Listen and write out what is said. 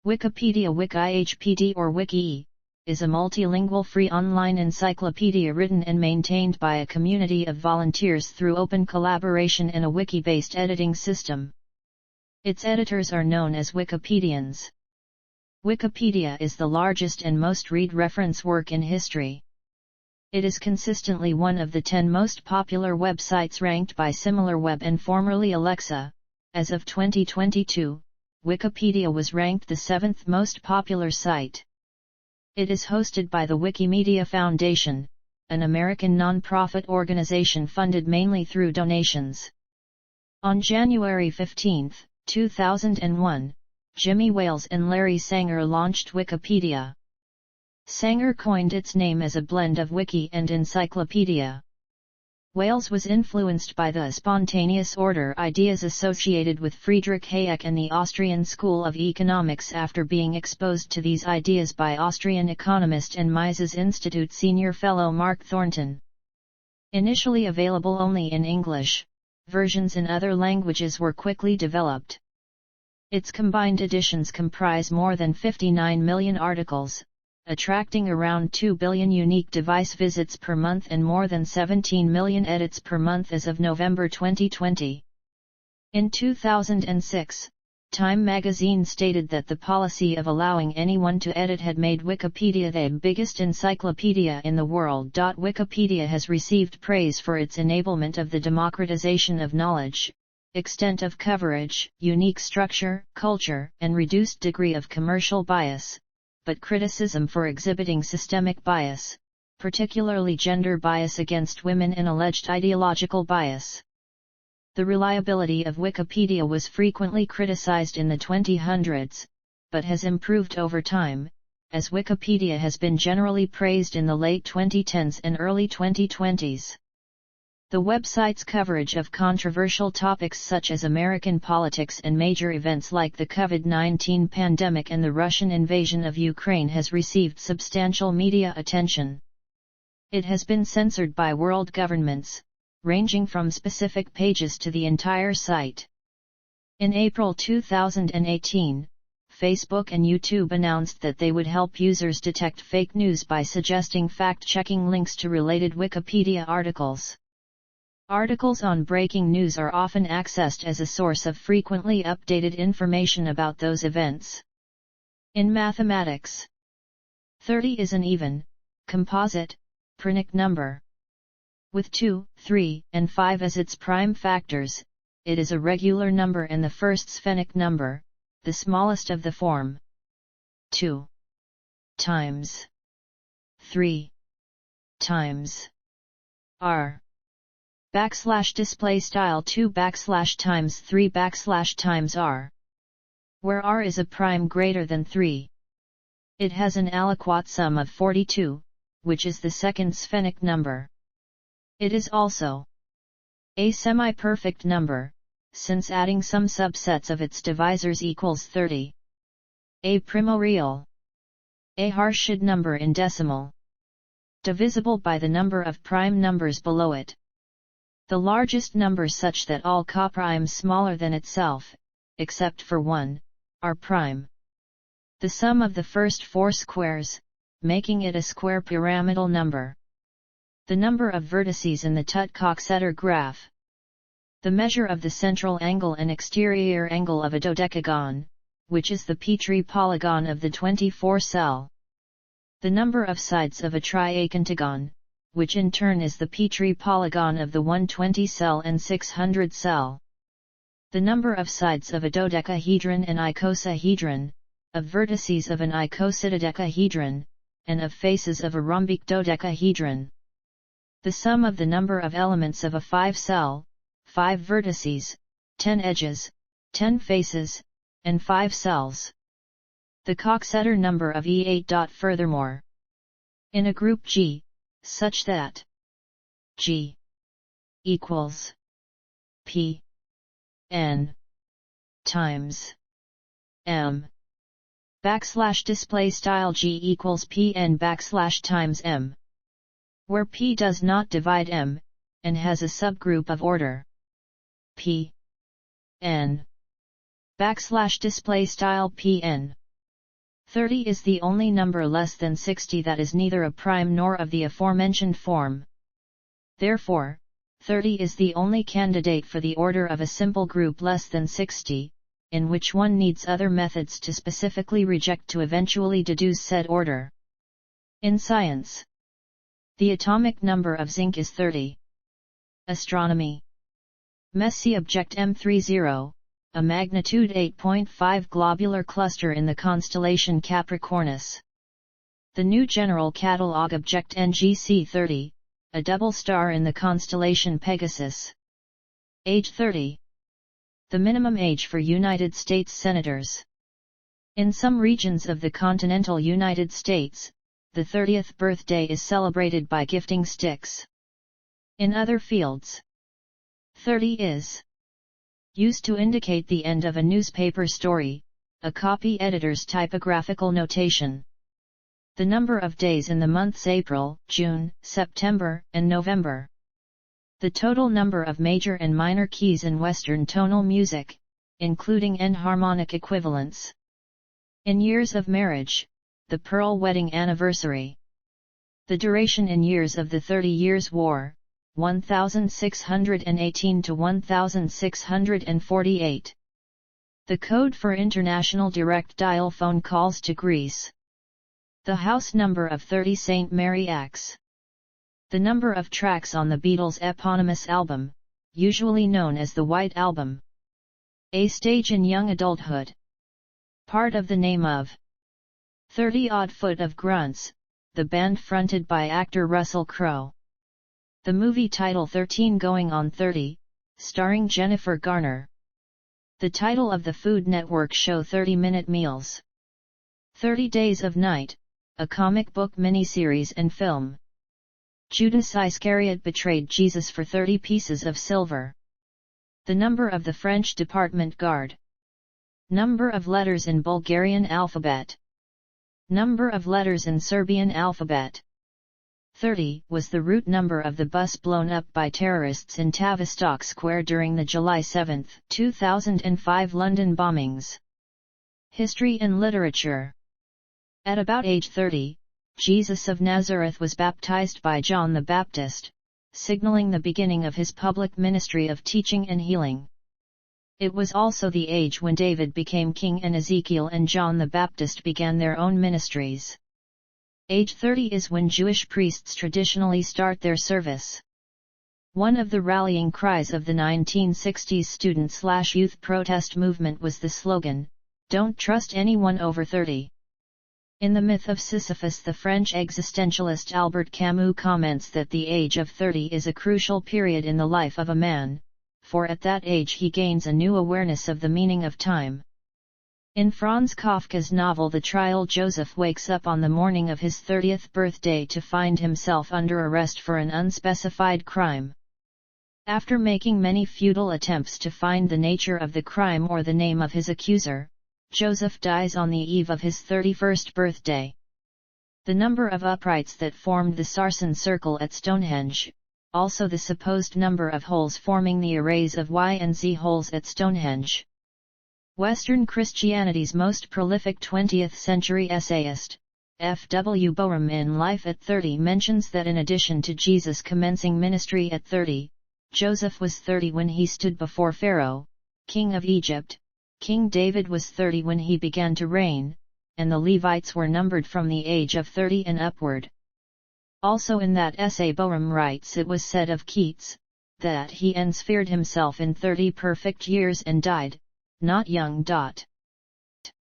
Wikipedia wik-ih-PEE-dee-ə or wiki-ih is a multilingual free online encyclopedia written and maintained by a community of volunteers through open collaboration in a wiki-based editing system. Its editors are known as Wikipedians. Wikipedia is the largest and most read reference work in history. It is consistently one of the 10 most popular websites ranked by SimilarWeb and formerly Alexa. As of 2022, Wikipedia was ranked the 7th most popular site. It is hosted by the Wikimedia Foundation, an American non-profit organization funded mainly through donations. On January 15, 2001, Jimmy Wales and Larry Sanger launched Wikipedia. Sanger coined its name as a blend of wiki and encyclopedia. Wales was influenced by the spontaneous order ideas associated with Friedrich Hayek and the Austrian School of Economics after being exposed to these ideas by Austrian economist and Mises Institute senior fellow Mark Thornton. Initially available only in English, versions in other languages were quickly developed. Its combined editions comprise more than 59 million articles, attracting around 2 billion unique device visits per month and more than 17 million edits per month as of November 2020. In 2006, Time magazine stated that the policy of allowing anyone to edit had made Wikipedia the biggest encyclopedia in the world. Wikipedia has received praise for its enablement of the democratization of knowledge, extent of coverage, unique structure, culture, and reduced degree of commercial bias, but criticism for exhibiting systemic bias, particularly gender bias against women and alleged ideological bias. The reliability of Wikipedia was frequently criticized in the 2000s, but has improved over time, as Wikipedia has been generally praised in the late 2010s and early 2020s. The website's coverage of controversial topics such as American politics and major events like the COVID-19 pandemic and the Russian invasion of Ukraine has received substantial media attention. It has been censored by world governments, ranging from specific pages to the entire site. In April 2018, Facebook and YouTube announced that they would help users detect fake news by suggesting fact-checking links to related Wikipedia articles. Articles on breaking news are often accessed as a source of frequently updated information about those events. In mathematics, 30 is an even, composite, primic number. With 2, 3, and 5 as its prime factors, it is a regular number and the first sphenic number, the smallest of the form 2 times 3 times r. \display style 2 times 3 times r, where r is a prime greater than 3. It has an aliquot sum of 42, which is the second sphenic number. It is also a semi-perfect number, since adding some subsets of its divisors equals 30. A primorial, a Harshad number in decimal, divisible by the number of prime numbers below it. The largest number such that all coprimes smaller than itself, except for 1, are prime. The sum of the first 4 squares, making it a square pyramidal number. The number of vertices in the Tut-Coxeter graph. The measure of the central angle and exterior angle of a dodecagon, which is the Petrie polygon of the 24-cell. The number of sides of a triacontagon, which in turn is the Petrie polygon of the 120-cell and 600-cell. The number of sides of a dodecahedron and icosahedron, of vertices of an icosahedron, and of faces of a rhombic dodecahedron. The sum of the number of elements of a 5-cell, 5 vertices, 10 edges, 10 faces, and 5 cells. The Coxeter number of E8. Furthermore, in a group G, such that G equals P n times M display style G equals P n times M, where P does not divide M, and has a subgroup of order P n display style P n 30 is the only number less than 60 that is neither a prime nor of the aforementioned form. Therefore, 30 is the only candidate for the order of a simple group less than 60, in which one needs other methods to specifically reject to eventually deduce said order. In science, the atomic number of zinc is 30. Astronomy. Messier object M30, a magnitude 8.5 globular cluster in the constellation Capricornus. The New General Catalogue object NGC 30, a double star in the constellation Pegasus. Age 30. The minimum age for United States senators. In some regions of the continental United States, the 30th birthday is celebrated by gifting sticks. In other fields, 30 is used to indicate the end of a newspaper story, a copy editor's typographical notation. The number of days in the months April, June, September, and November. The total number of major and minor keys in Western tonal music, including enharmonic equivalents. In years of marriage, the Pearl wedding anniversary. The duration in years of the 30 Years' War, 1618 to 1648. The code for international direct dial phone calls to Greece. The house number of 30 St. Mary Axe. The number of tracks on the Beatles' eponymous album, usually known as the White Album. A stage in young adulthood. Part of the name of 30 Odd Foot of Grunts, the band fronted by actor Russell Crowe. The movie title 13 Going on 30, starring Jennifer Garner. The title of the Food Network show 30-Minute Meals. 30 Days of Night, a comic book miniseries and film. Judas Iscariot betrayed Jesus for 30 pieces of silver. The number of the French Department Guard. Number of letters in Bulgarian alphabet. Number of letters in Serbian alphabet. 30 was the route number of the bus blown up by terrorists in Tavistock Square during the July 7, 2005 London bombings. History and literature. At about age 30, Jesus of Nazareth was baptized by John the Baptist, signaling the beginning of his public ministry of teaching and healing. It was also the age when David became king and Ezekiel and John the Baptist began their own ministries. Age 30 is when Jewish priests traditionally start their service. One of the rallying cries of the 1960s student/youth protest movement was the slogan, "Don't trust anyone over 30." In The Myth of Sisyphus, the French existentialist Albert Camus comments that the age of 30 is a crucial period in the life of a man, for at that age he gains a new awareness of the meaning of time. In Franz Kafka's novel The Trial, Joseph wakes up on the morning of his 30th birthday to find himself under arrest for an unspecified crime. After making many futile attempts to find the nature of the crime or the name of his accuser, Joseph dies on the eve of his 31st birthday. The number of uprights that formed the Sarsen Circle at Stonehenge, also the supposed number of holes forming the arrays of Y and Z holes at Stonehenge. Western Christianity's most prolific 20th-century essayist, F. W. Boehm, in Life at 30 mentions that in addition to Jesus commencing ministry at 30, Joseph was 30 when he stood before Pharaoh, king of Egypt, King David was 30 when he began to reign, and the Levites were numbered from the age of 30 and upward. Also in that essay Boehm writes, it was said of Keats, that he ensphered himself in 30 perfect years and died, not young.